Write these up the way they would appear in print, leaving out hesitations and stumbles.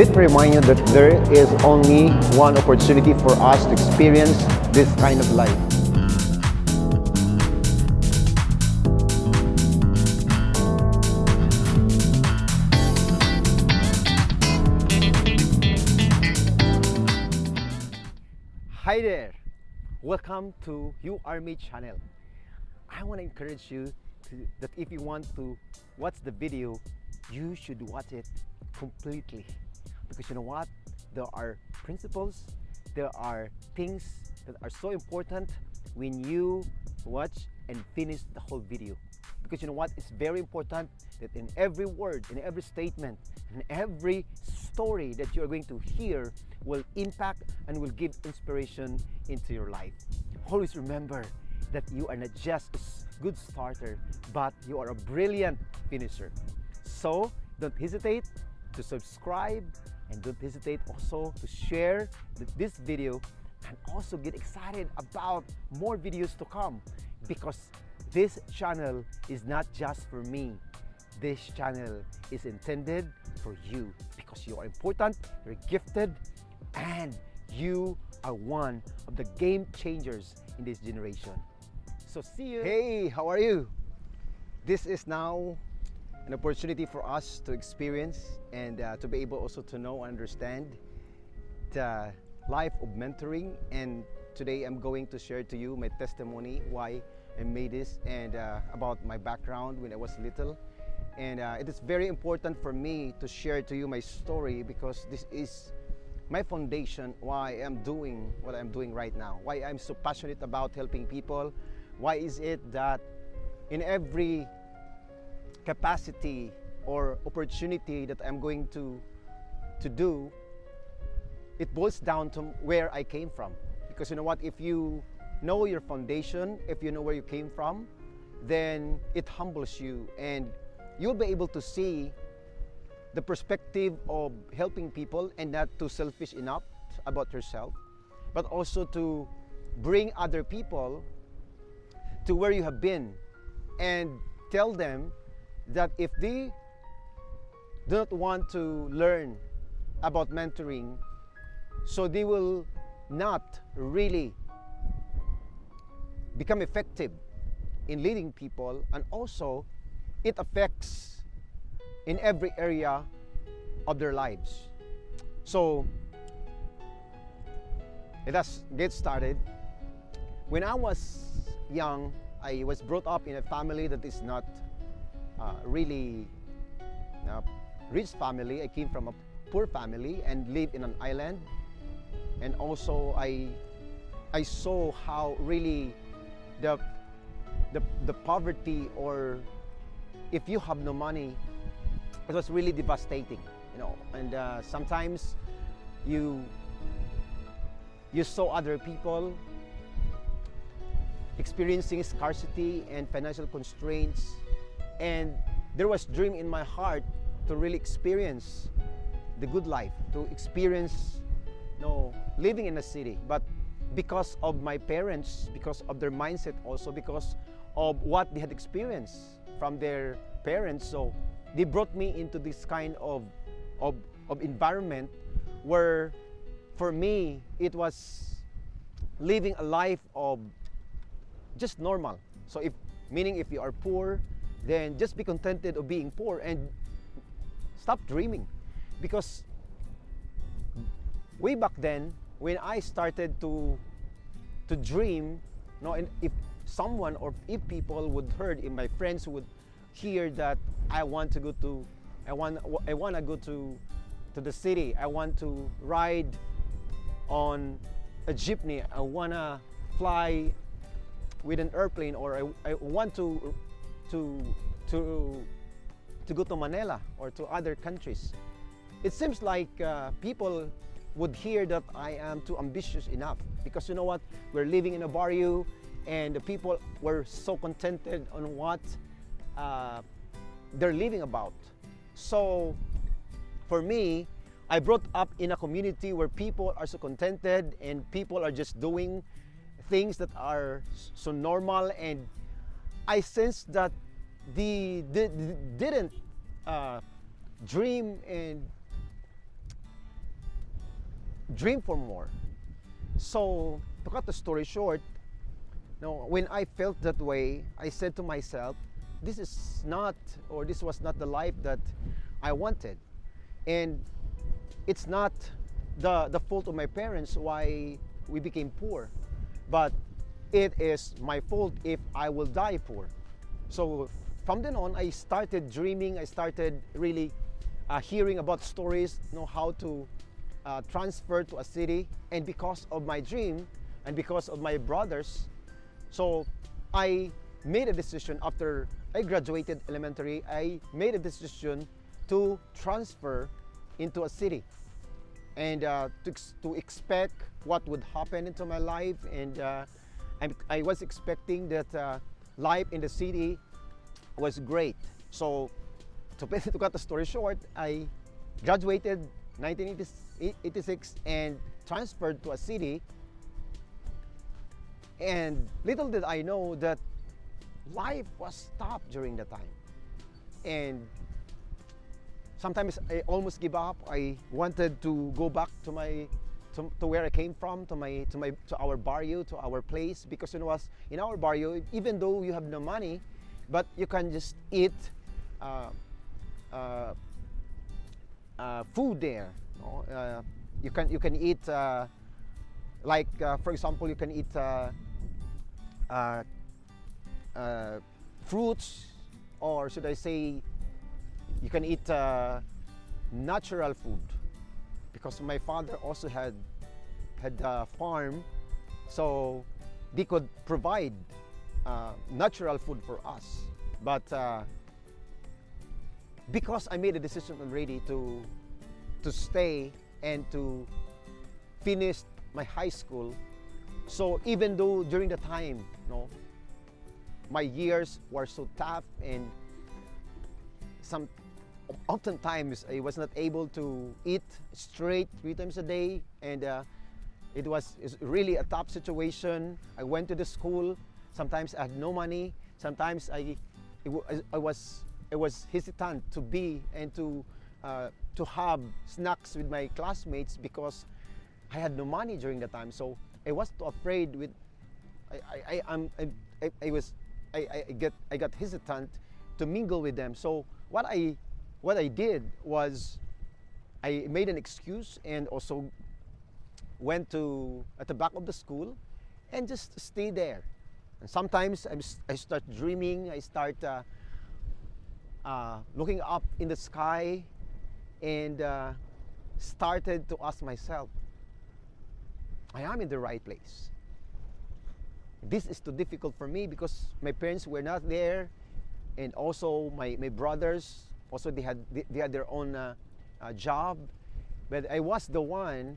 Let me remind you that there is only one opportunity for us to experience this kind of life. Hi there! Welcome to You Are Me channel. I want to encourage you that if you want to watch the video, you should watch it completely. Because you know what? There are principles, there are things that are so important when you watch and finish the whole video. Because you know what? It's very important that in every word, in every statement, in every story that you are going to hear will impact and will give inspiration into your life. Always remember that you are not just a good starter, but you are a brilliant finisher. So don't hesitate to subscribe, and don't hesitate also to share this video, and also get excited about more videos to come, because this channel is not just for me. This channel is intended for you, because you are important, you're gifted, and you are one of the game changers in this generation. So see you. Hey, how are you? This is now an opportunity for us to experience and to be able also to know and understand the life of mentoring. And today I'm going to share to you my testimony, why I made this, and about my background when I was little. And it is very important for me to share to you my story, because this is my foundation why I'm doing what I'm doing right now, why I'm so passionate about helping people. Why is it that in every capacity or opportunity that I'm going to do, it boils down to where I came from. Because you know what, if you know your foundation, if you know where you came from, then it humbles you, and you'll be able to see the perspective of helping people, and not too selfish enough about yourself, but also to bring other people to where you have been, and tell them that if they do not want to learn about mentoring, so they will not really become effective in leading people, and also it affects in every area of their lives. So let us get started. When I was young, I was brought up in a family that is not really rich family. I came from a poor family and lived in an island. And also I saw how really the poverty, or if you have no money, it was really devastating, you know. And sometimes you saw other people experiencing scarcity and financial constraints, and there was dream in my heart to really experience the good life, to experience, you know, living in a city. But because of my parents, because of their mindset, also because of what they had experienced from their parents, so they brought me into this kind of environment where for me it was living a life of just normal. So if you are poor, then just be contented of being poor and stop dreaming. Because way back then, when I started to dream, you know, and if someone or if people would heard, if my friends would hear that I want to go to the city, I want to ride on a jeepney, I wanna fly with an airplane, or I want to go to Manila or to other countries. It seems like people would hear that I am too ambitious enough, because you know what, we're living in a barrio, and the people were so contented on what they're living about. So for me, I brought up in a community where people are so contented, and people are just doing things that are so normal, and I sensed that they didn't dream and dream for more. So to cut the story short, now, when I felt that way, I said to myself, this is not, or this was not the life that I wanted. And it's not the fault of my parents why we became poor, but it is my fault if I will die poor. So from then on, I started dreaming. I started really hearing about stories, how to transfer to a city. And because of my dream and because of my brothers, so I made a decision after I graduated elementary. I made a decision to transfer into a city and to expect what would happen into my life. And I was expecting that life in the city was great. So to cut the story short, I graduated 1986 and transferred to a city. And little did I know that life was tough during the time. And sometimes I almost give up. I wanted to go back to where I came from, to our barrio, to our place, because it was in our barrio. Even though you have no money, but you can just eat food there. You can eat for example, you can eat fruits, or should I say, you can eat natural food, because my father also had a farm, so they could provide natural food for us. But because I made a decision already to stay and to finish my high school, so even though during the time, my years were so tough, and oftentimes I was not able to eat straight 3 times a day, and it's really a tough situation. I went to the school. Sometimes I had no money. Sometimes I was hesitant to be and to have snacks with my classmates because I had no money during the time. So I was too afraid with. I got hesitant to mingle with them. So what I did was I made an excuse and also went at the back of the school and just stay there. And sometimes I start dreaming. I start looking up in the sky and started to ask myself, I am in the right place. This is too difficult for me because my parents were not there, and also my brothers, also they had their own job. But I was the one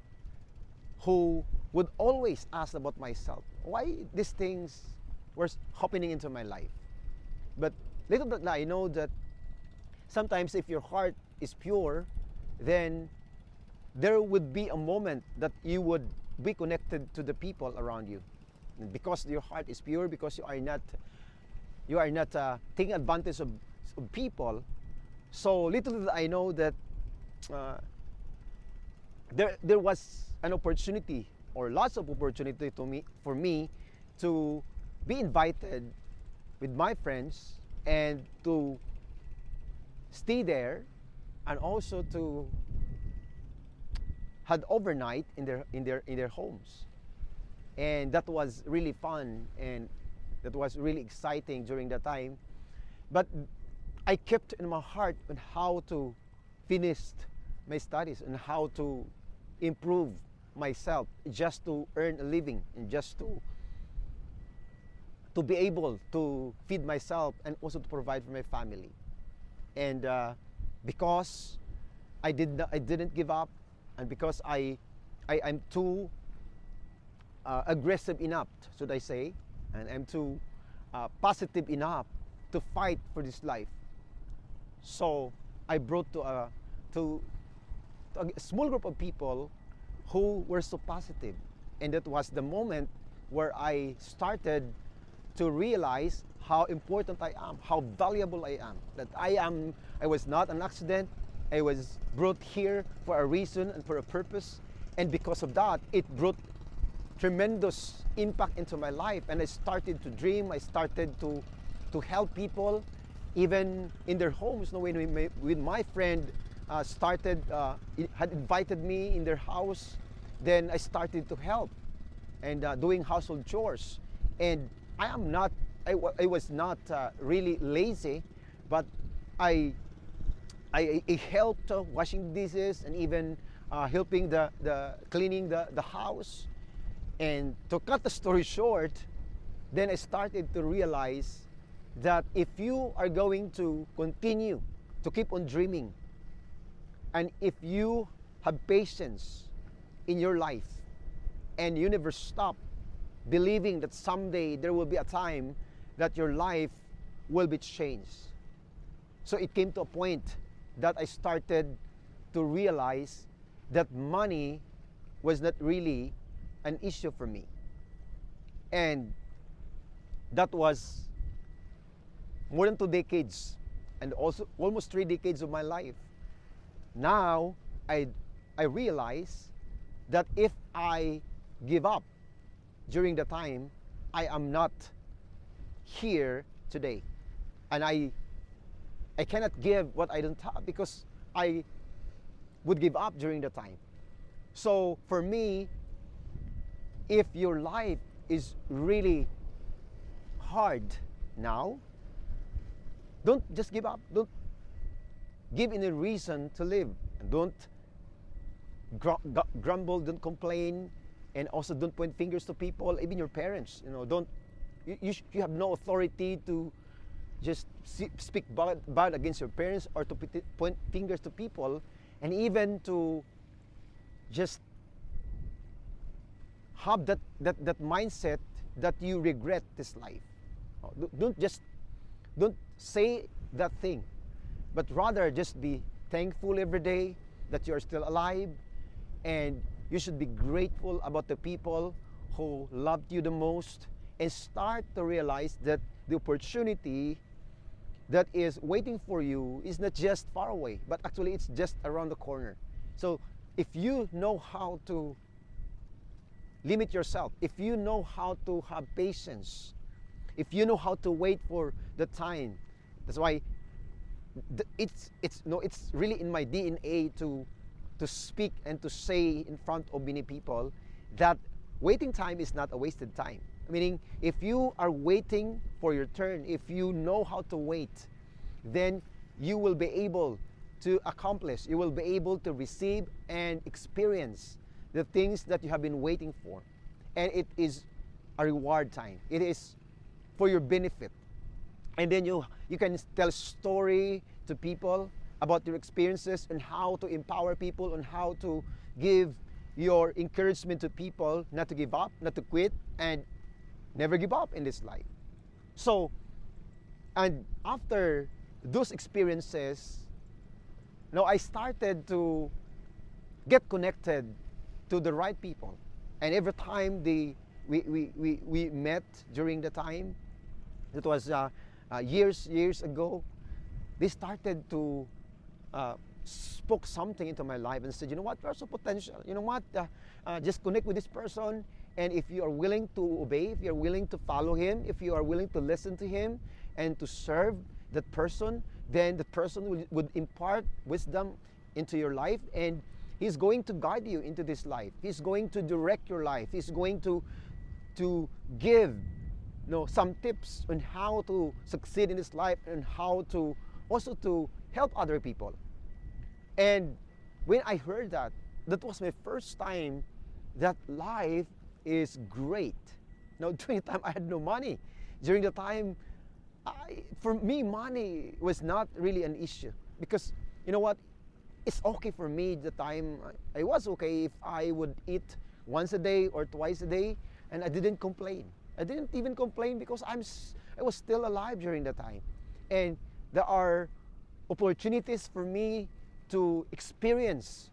who would always ask about myself, why these things were happening into my life. But little did I know that sometimes if your heart is pure, then there would be a moment that you would be connected to the people around you. And because your heart is pure, because you are not taking advantage of people. So little did I know that there was an opportunity, or lots of opportunity for me to be invited with my friends and to stay there, and also to had overnight in their homes. And that was really fun, and that was really exciting during that time. But I kept in my heart on how to finish my studies and how to improve myself, just to earn a living and just to be able to feed myself and also to provide for my family. And because I didn't give up, and because I'm too aggressive enough, should I say, and I'm too positive enough to fight for this life. So I brought to a small group of people who were so positive, and that was the moment where I started to realize how important I am, how valuable I am, that I was not an accident. I was brought here for a reason and for a purpose, And because of that, it brought tremendous impact into my life. And I started to dream. I started to help people, even in their homes. You know, when my friend had invited me in their house, then I started to help and doing household chores. And I was not really lazy, but I I helped washing dishes and even helping the cleaning the house. And to cut the story short, then I started to realize that if you are going to continue to keep on dreaming, and if you have patience in your life, and you never stop believing that someday there will be a time that your life will be changed. So it came to a point that I started to realize that money was not really an issue for me. And that was more than 2 decades, and also almost 3 decades of my life. Now I realize that if I give up during the time, I am not here today. And I cannot give what I don't have, because I would give up during the time. So for me, if your life is really hard now, don't just give up. Don't give any reason to live. Don't grumble, don't complain, and also don't point fingers to people, even your parents. You have no authority to just speak bad against your parents, or to point fingers to people, and even to just have that mindset that you regret this life. Don't say that thing, but rather just be thankful every day that you are still alive, and you should be grateful about the people who loved you the most, and start to realize that the opportunity that is waiting for you is not just far away, but actually it's just around the corner. So if you know how to limit yourself, if you know how to have patience, if you know how to wait for the time, that's why it's really in my DNA to speak and to say in front of many people that waiting time is not a wasted time. Meaning, if you are waiting for your turn, if you know how to wait, then you will be able to accomplish, you will be able to receive and experience the things that you have been waiting for. And it is a reward time. It is for your benefit. And then you can tell story to people about your experiences, and how to empower people, and how to give your encouragement to people not to give up, not to quit, and never give up in this life. So, and after those experiences, now I started to get connected to the right people. And every time we met during the time, it was years ago, they started to spoke something into my life and said, you know what, there's a potential. You know what, just connect with this person, and if you are willing to obey, if you are willing to follow him, if you are willing to listen to him and to serve that person, then the person would impart wisdom into your life, and he's going to guide you into this life. He's going to direct your life. He's going to give some tips on how to succeed in this life, and how to also to help other people. And when I heard that, that was my first time that life is great. Now, during the time I had no money. During the time, for me, money was not really an issue, because you know what, it's okay for me. The time I was okay if I would eat once a day or twice a day, and I didn't complain. I didn't even complain, because I was still alive during the time, and there are opportunities for me to experience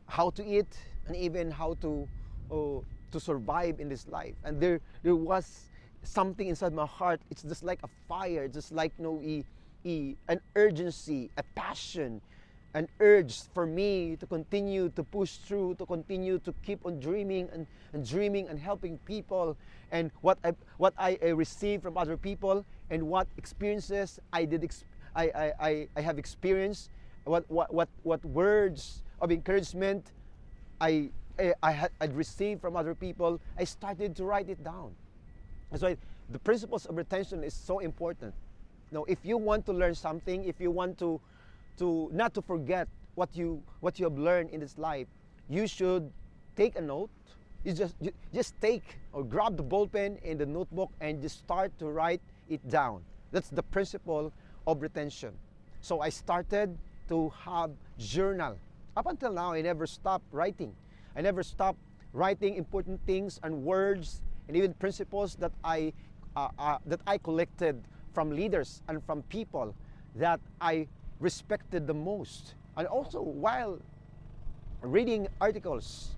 how to eat, and even how to survive in this life. And there was something inside my heart. It's just like a fire, just like an urgency, a passion an urge for me to continue to push through, to continue to keep on dreaming and dreaming and helping people, and what I received from other people, and what experiences I have experienced, what words of encouragement I'd received from other people. I started to write it down. That's why the principles of retention is so important. Now, if you want to learn something, if you want to not to forget what you have learned in this life, you should take a note. You just take or grab the ball pen and the notebook and just start to write it down. That's the principle of retention. So I started to have journal. Up until now, I never stopped writing. I never stopped writing important things and words and even principles that I collected from leaders and from people that I respected the most. And also, while reading articles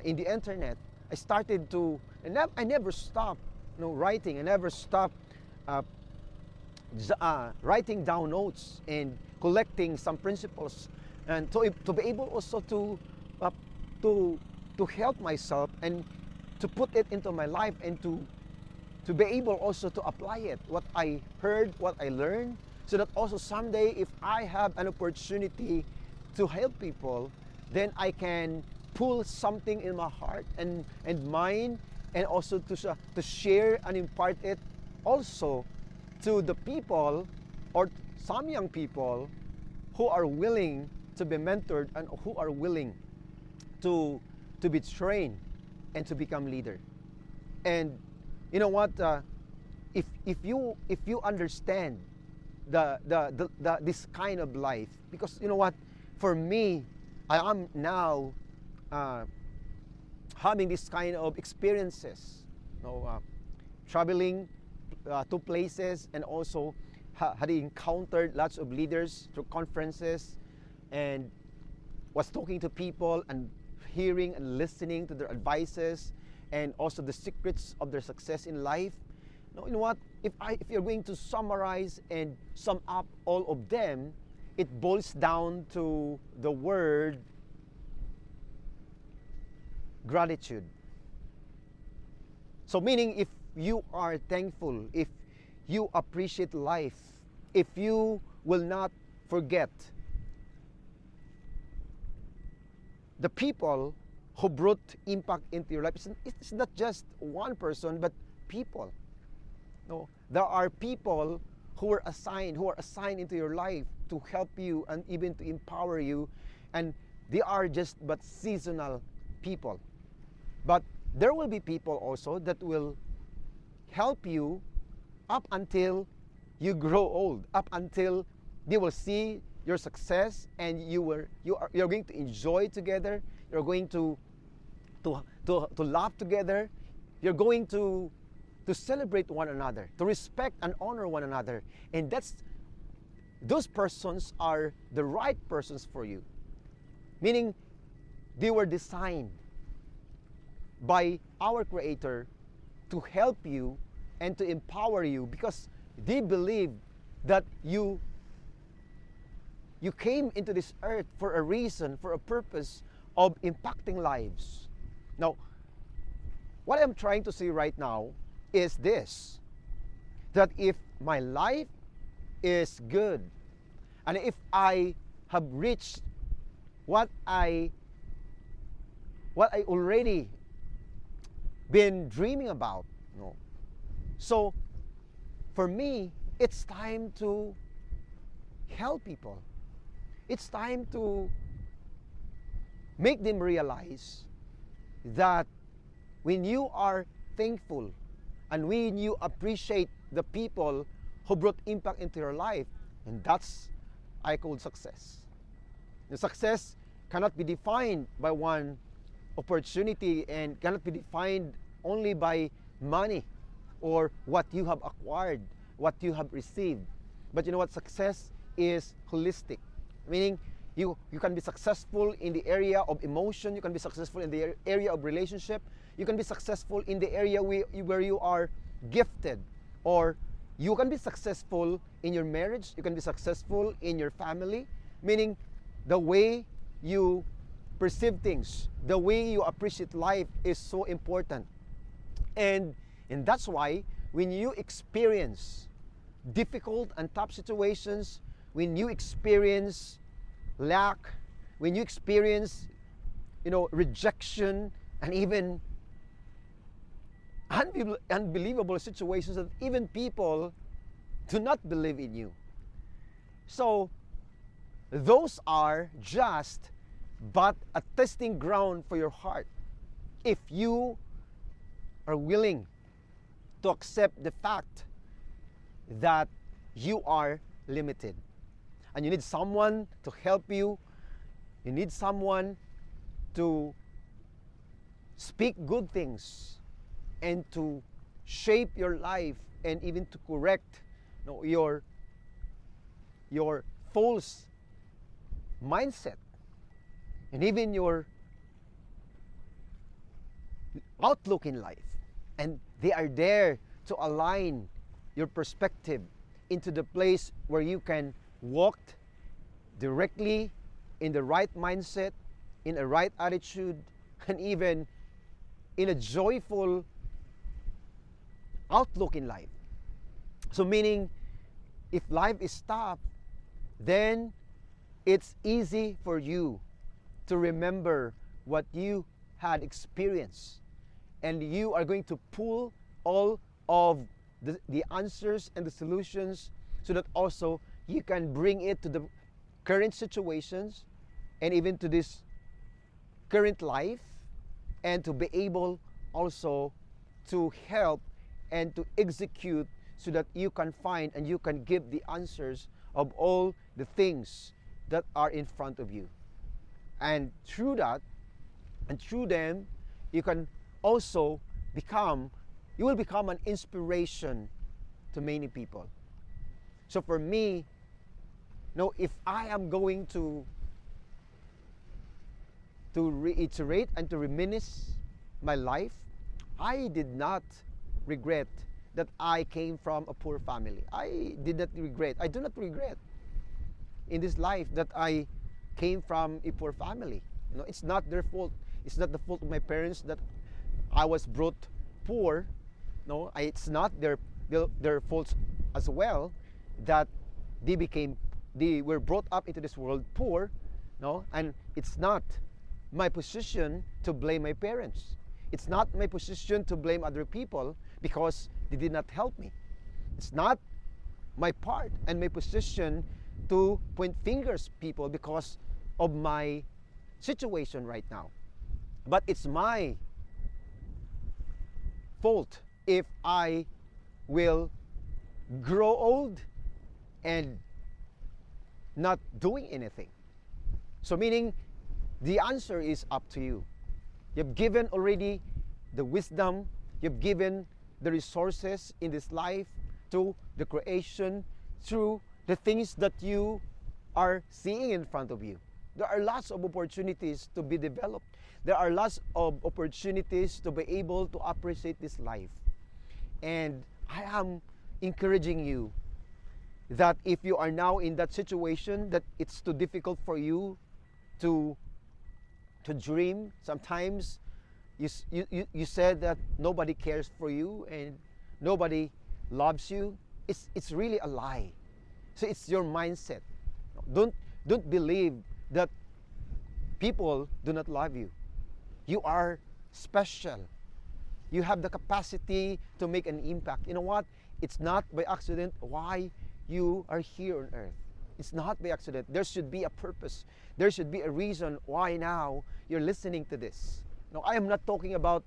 in the internet, I started to, and I never stopped writing. I never stopped writing down notes and collecting some principles, and to be able also to help myself and to put it into my life, and to be able also to apply it, what I heard, what I learned, so that also someday if I have an opportunity to help people, then I can pull something in my heart and mind, and also to share and impart it also to the people, or some young people who are willing to be mentored and who are willing to be trained and to become leader. And you know what? If you understand this kind of life, because you know what, for me, I am now having this kind of experiences, traveling to places, and also had encountered lots of leaders through conferences, and was talking to people and hearing and listening to their advices, and also the secrets of their success in life. You know what? If you're going to summarize and sum up all of them, it boils down to the word gratitude. So meaning, if you are thankful, if you appreciate life, if you will not forget the people who brought impact into your life. It's not just one person, but people. No, there are people who are assigned into your life to help you and even to empower you, and they are just but seasonal people. But there will be people also that will help you up until you grow old, up until they will see your success, and you're going to enjoy together. You're going to laugh together. You're going to celebrate one another, to respect and honor one another. And those persons are the right persons for you. Meaning, they were designed by our Creator to help you and to empower you, because they believe that you came into this earth for a reason, for a purpose of impacting lives. Now, what I'm trying to say right now is this, that if my life is good, and if I have reached what I already been dreaming about, so for me, it's time to help people. It's time to make them realize that when you are thankful and when you appreciate the people who brought impact into your life, and that's, I call success. The success cannot be defined by one opportunity, and cannot be defined only by money or what you have acquired, what you have received. But you know what? Success is holistic. Meaning, you can be successful in the area of emotion, you can be successful in the area of relationship, you can be successful in the area where you are gifted, or you can be successful in your marriage, you can be successful in your family. Meaning, the way you perceive things, the way you appreciate life is so important. And that's why when you experience difficult and tough situations, when you experience lack, when you experience, rejection, and even unbelievable situations that even people do not believe in you. So those are just but a testing ground for your heart. If you are willing to accept the fact that you are limited and you need someone to help you, you need someone to speak good things and to shape your life and even to correct your false mindset and even your outlook in life. And they are there to align your perspective into the place where you can walk directly in the right mindset, in a right attitude, and even in a joyful outlook in life. So meaning, if life is tough, then it's easy for you to remember what you had experienced. And you are going to pull all of the answers and the solutions so that also you can bring it to the current situations and even to this current life, and to be able also to help and to execute so that you can find and you can give the answers of all the things that are in front of you. And through that, and through them, you can also you will become an inspiration to many people. So for me, if I am going to reiterate and to reminisce my life, I did not regret that I came from a poor family. I do not regret in this life that I came from a poor family. It's not their fault. It's not the fault of my parents that I was brought poor. It's not their fault as well that they were brought up into this world poor. And it's not my position to blame my parents. It's not my position to blame other people because they did not help me. It's not my part and my position to point fingers people because of my situation right now. But it's my fault if I will grow old and not doing anything. So meaning, the answer is up to you. You've given already the wisdom, you've given the resources in this life to the creation through the things that you are seeing in front of you. There are lots of opportunities to be developed. There are lots of opportunities to be able to appreciate this life. And I am encouraging you that if you are now in that situation that it's too difficult for you to dream, sometimes you said that nobody cares for you and nobody loves you. It's really a lie. So it's your mindset. Don't believe that people do not love you. You are special. You have the capacity to make an impact. You know what? It's not by accident why you are here on earth. It's not by accident. There should be a purpose. There should be a reason why now you're listening to this. Now, I am not talking about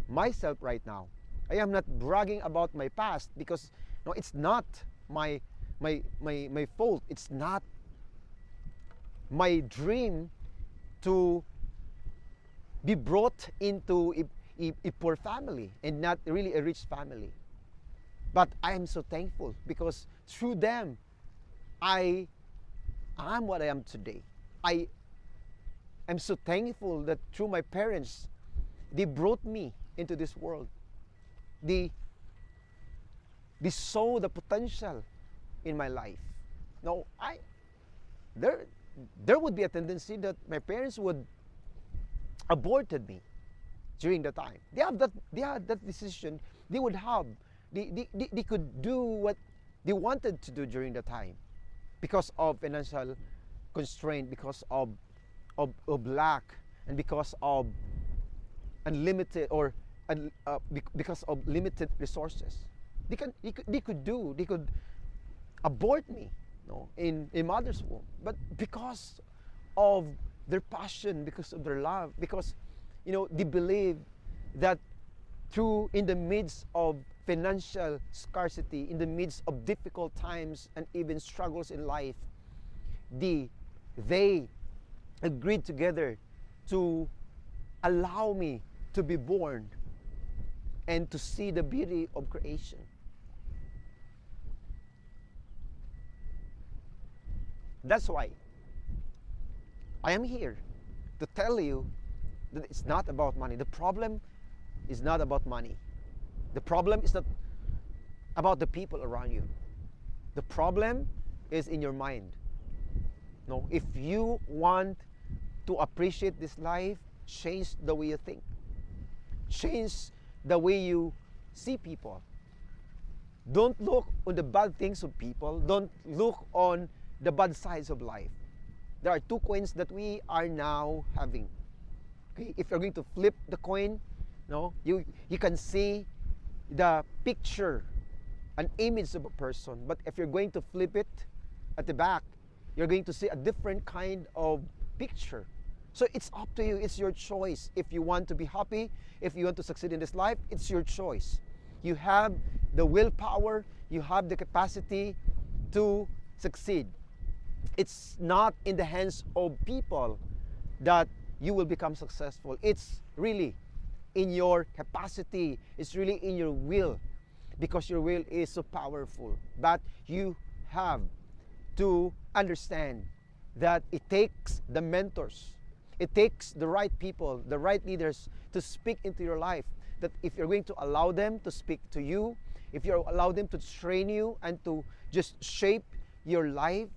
myself right now. I am not bragging about my past because it's not my fault. It's not my dream to be brought into a poor family and not really a rich family. But I am so thankful because through them, I am what I am today. I am so thankful that through my parents, they brought me into this world. They saw the potential in my life. Now, there would be a tendency that my parents would aborted me during the time. They had that decision. They would have, they could do what they wanted to do during the time because of financial constraint, because of lack, and because of unlimited or because of limited resources. They could abort me, no, in mother's womb. But because of their passion, because of their love, because they believe that through in the midst of financial scarcity, in the midst of difficult times and even struggles in life, they agreed together to allow me to be born and to see the beauty of creation. That's why I am here to tell you that it's not about money. The problem is not about money. The problem is not about the people around you. The problem is in your mind. No, if you want to appreciate this life, change the way you think. Change the way you see people. Don't look on the bad things of people. Don't look on the bad sides of life. There are two coins that we are now having. Okay, if you're going to flip the coin, no, you can see the picture, an image of a person. But if you're going to flip it at the back, you're going to see a different kind of picture. So it's up to you. It's your choice. If you want to be happy, if you want to succeed in this life, it's your choice. You have the willpower, you have the capacity to succeed. It's not in the hands of people that you will become successful. It's really in your capacity. It's really in your will, because your will is so powerful. But you have to understand that it takes the mentors, it takes the right people, the right leaders to speak into your life. That if you're going to allow them to speak to you, if you allow them to train you and to just shape your life,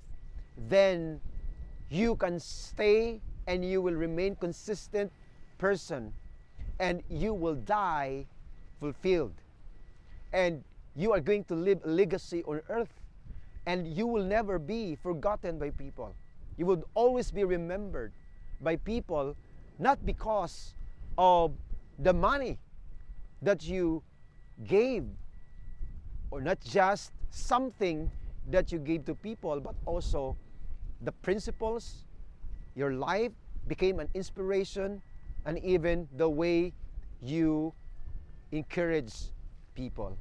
then you can stay and you will remain consistent person, and you will die fulfilled, and you are going to leave a legacy on earth, and you will never be forgotten by people. You will always be remembered by people, not because of the money that you gave, or not just something that you gave to people, but also the principles. Your life became an inspiration, and even the way you encourage people.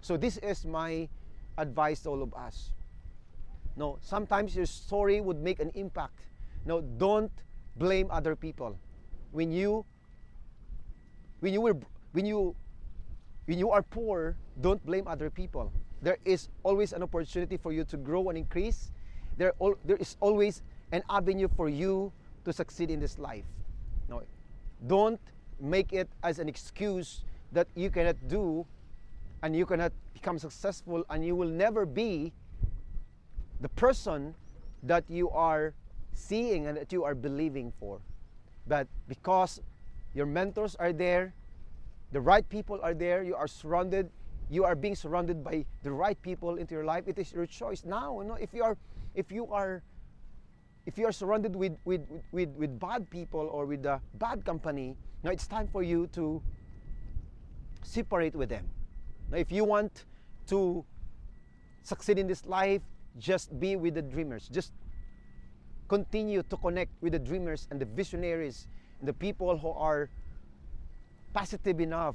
So this is my advice to all of us. No, sometimes your story would make an impact. No, don't blame other people. When you are poor, don't blame other people. There is always an opportunity for you to grow and increase. There is always an avenue for you to succeed in this life. No, don't make it as an excuse that you cannot do and you cannot become successful, and you will never be the person that you are seeing and that you are believing for. But because your mentors are there, the right people are there, you are being surrounded by the right people into your life, it is your choice. Now, if you are surrounded with bad people or with a bad company, now it's time for you to separate with them. Now, if you want to succeed in this life, just be with the dreamers. Just continue to connect with the dreamers and the visionaries and the people who are positive enough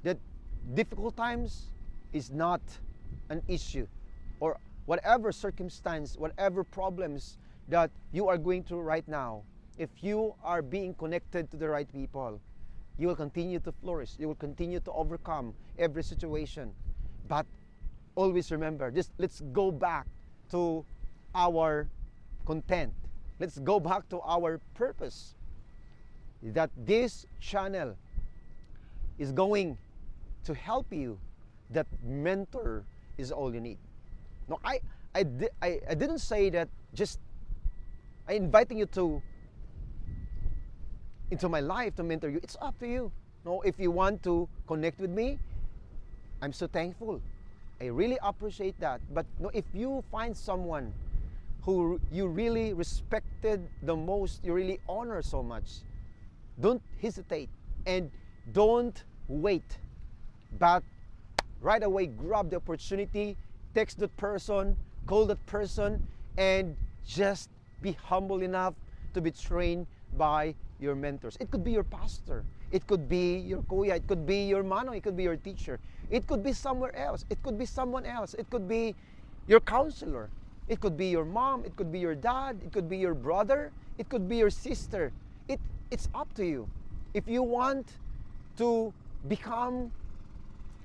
that difficult times is not an issue, or whatever circumstance, whatever problems that you are going through right now. If you are being connected to the right people, you will continue to flourish. You will continue to overcome every situation. But always remember, let's go back to our content. Let's go back to our purpose. That this channel is going to help you. That mentor is all you need. No, I didn't say that just I'm inviting you to into my life to mentor you. It's up to you. No, if you want to connect with me, I'm so thankful. I really appreciate that. But no, if you find someone who you really respected the most, you really honor so much, don't hesitate and don't wait, but right away grab the opportunity, text that person, call that person, and just be humble enough to be trained by your mentors. It could be your pastor, it could be your kuya, it could be your mano, it could be your teacher, it could be somewhere else, it could be someone else, it could be your counselor, it could be your mom, it could be your dad, it could be your brother, it could be your sister. It's up to you. If you want to become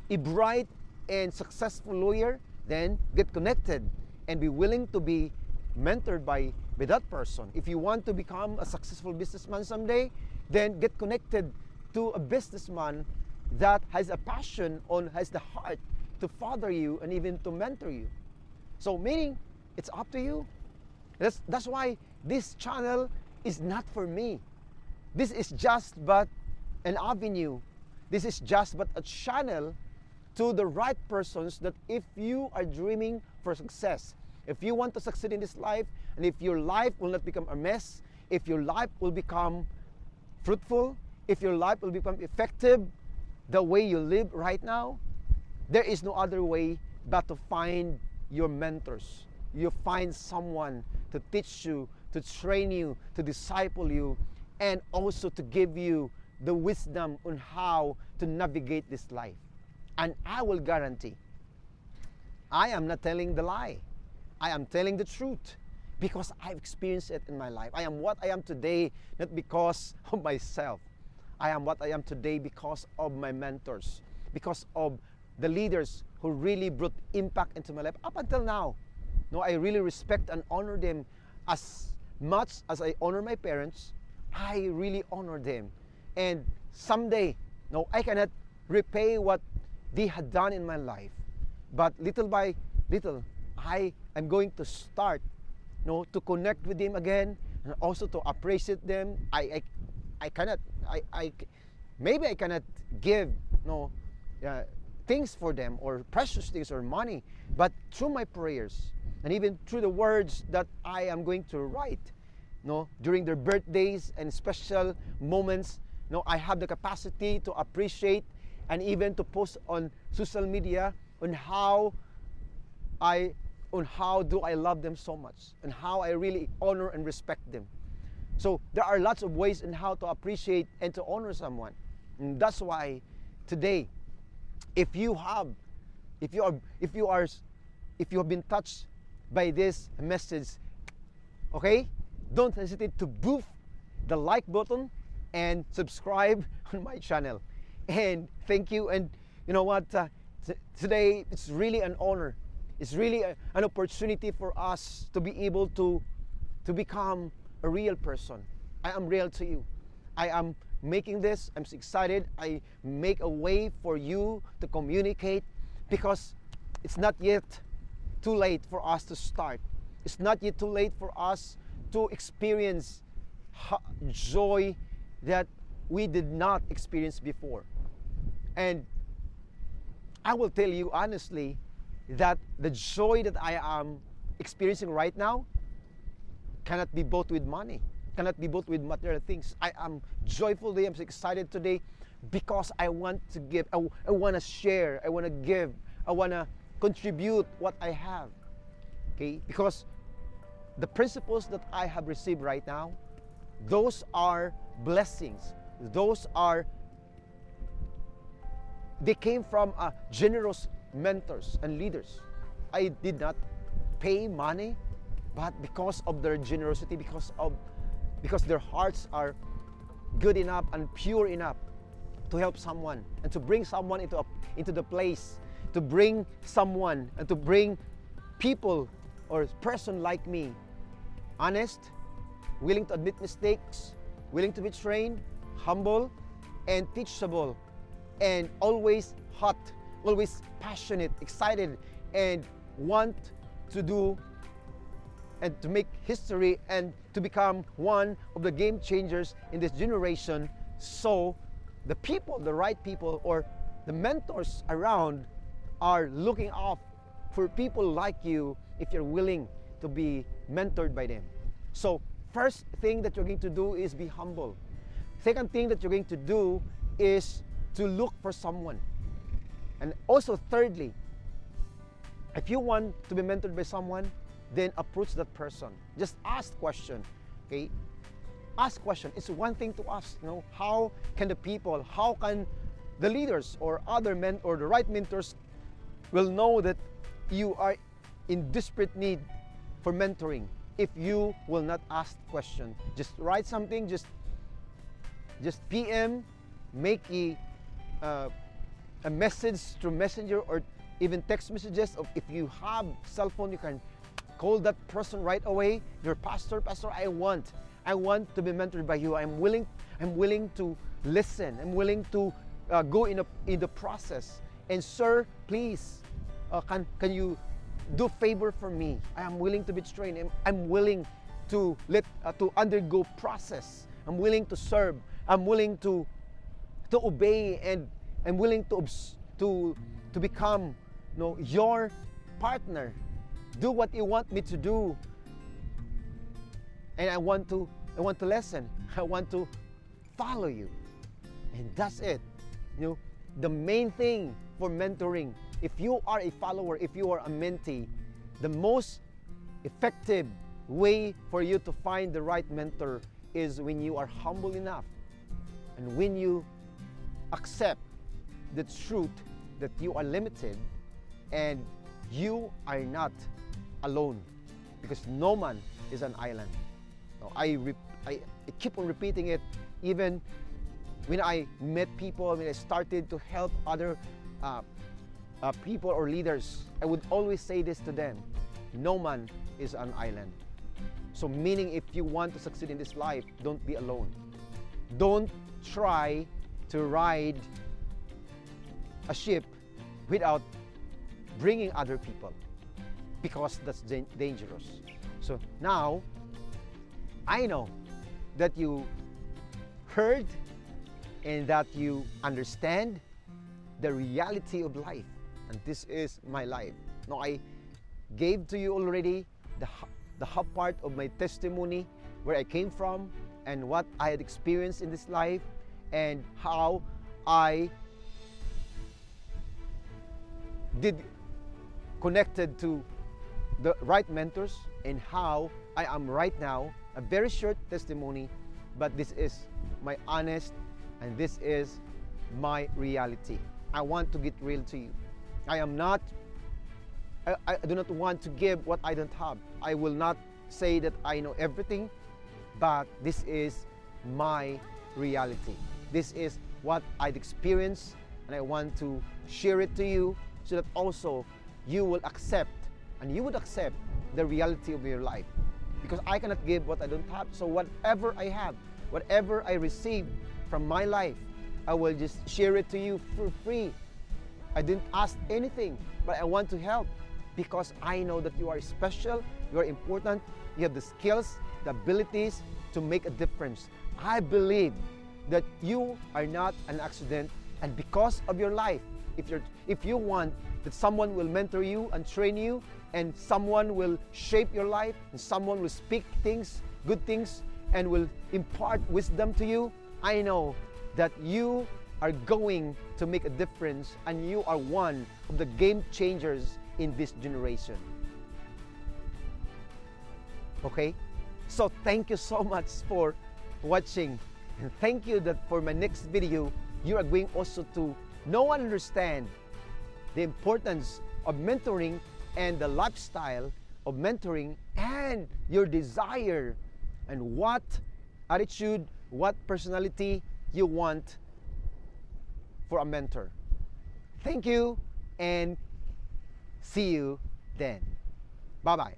a bright and successful lawyer, then get connected and be willing to be mentored by that person. If you want to become a successful businessman someday, then get connected to a businessman that has a passion or has the heart to father you and even to mentor you. So meaning, it's up to you. That's why this channel is not for me. This is just but an avenue. This is just but a channel to the right persons that if you are dreaming for success, if you want to succeed in this life, and if your life will not become a mess, if your life will become fruitful, if your life will become effective the way you live right now, there is no other way but to find your mentors. You find someone to teach you, to train you, to disciple you, and also to give you the wisdom on how to navigate this life. And I will guarantee, I am not telling the lie. I am telling the truth because I've experienced it in my life. I am what I am today, not because of myself. I am what I am today because of my mentors, because of the leaders who really brought impact into my life. Up until now, no, I really respect and honor them as much as I honor my parents. I really honor them. And someday, no, I cannot repay what they had done in my life. But little by little, I am going to start, no, to connect with them again and also to appreciate them. I cannot, maybe I cannot give, no, things for them or precious things or money, but through my prayers and even through the words that I am going to write, no, during their birthdays and special moments, no, I have the capacity to appreciate and even to post on social media on how do I love them so much and how I really honor and respect them. So there are lots of ways in how to appreciate and to honor someone. And that's why today, if you have been touched by this message, okay, don't hesitate to boof the like button and subscribe on my channel. And thank you. And you know what? Today it's really an honor. It's really an opportunity for us to be able to become a real person. I am real to you. I am making this. I'm so excited. I make a way for you to communicate because it's not yet too late for us to start. It's not yet too late for us to experience joy that we did not experience before. And I will tell you honestly that the joy that I am experiencing right now cannot be bought with money, cannot be bought with material things. I am joyful today, I'm so excited today because I want to give, I want to share, I want to give, I want to contribute what I have, okay? Because the principles that I have received right now, those are blessings. They came from generous mentors and leaders. I did not pay money, but because of their generosity, because their hearts are good enough and pure enough to help someone and to bring someone into the place, to bring someone and to bring people or a person like me, honest, willing to admit mistakes, willing to be trained, humble, and teachable, and always hot, always passionate, excited, and want to do and to make history and to become one of the game changers in this generation. So the people, the right people, or the mentors around are looking up for people like you if you're willing to be mentored by them. So first thing that you're going to do is be humble. Second thing that you're going to do is to look for someone. And also thirdly, if you want to be mentored by someone, then approach that person. Just ask question, okay? Ask question. It's one thing to ask, you know, how can the people, how can the leaders or other men or the right mentors will know that you are in desperate need for mentoring if you will not ask question. Just write something, just PM, make a message through messenger or even text messages. Of if you have cell phone, you can call that person right away. Your pastor, I want to be mentored by you. I'm willing to listen. I'm willing to go in the process. And sir, please, can you do favor for me? I am willing to be trained. I'm willing to undergo process. I'm willing to serve. I'm willing to obey, and I'm willing to become, you know, your partner. Do what you want me to do. And I want to listen. I want to follow you. And that's it. You know, the main thing for mentoring, if you are a follower, if you are a mentee, the most effective way for you to find the right mentor is when you are humble enough and when you accept the truth that you are limited and you are not alone, because no man is an island. I keep on repeating it, even when I met people, when I started to help other people or leaders, I would always say this to them: no man is an island. So meaning, if you want to succeed in this life, don't be alone. Don't try to ride a ship without bringing other people, because that's dangerous. So now, I know that you heard and that you understand the reality of life, and this is my life. Now, I gave to you already the half part of my testimony, where I came from and what I had experienced in this life, and how I did connected to the right mentors, and how I am right now. A very short testimony, but this is my honest, and this is my reality. I want to get real to you. I do not want to give what I don't have. I will not say that I know everything, but this is my reality. This is what I've experienced, and I want to share it to you so that also you will accept, and you would accept the reality of your life. Because I cannot give what I don't have. So whatever I have, whatever I receive from my life, I will just share it to you for free. I didn't ask anything, but I want to help, because I know that you are special, you are important, you have the skills, the abilities to make a difference. I believe that you are not an accident, and because of your life, if you want that someone will mentor you and train you, and someone will shape your life, and someone will speak things, good things, and will impart wisdom to you, I know that you are going to make a difference, and you are one of the game changers in this generation. Okay? So thank you so much for watching, and thank you that for my next video, you are going also to know and understand the importance of mentoring and the lifestyle of mentoring, and your desire, and what attitude, what personality you want for a mentor. Thank you, and see you then. Bye-bye.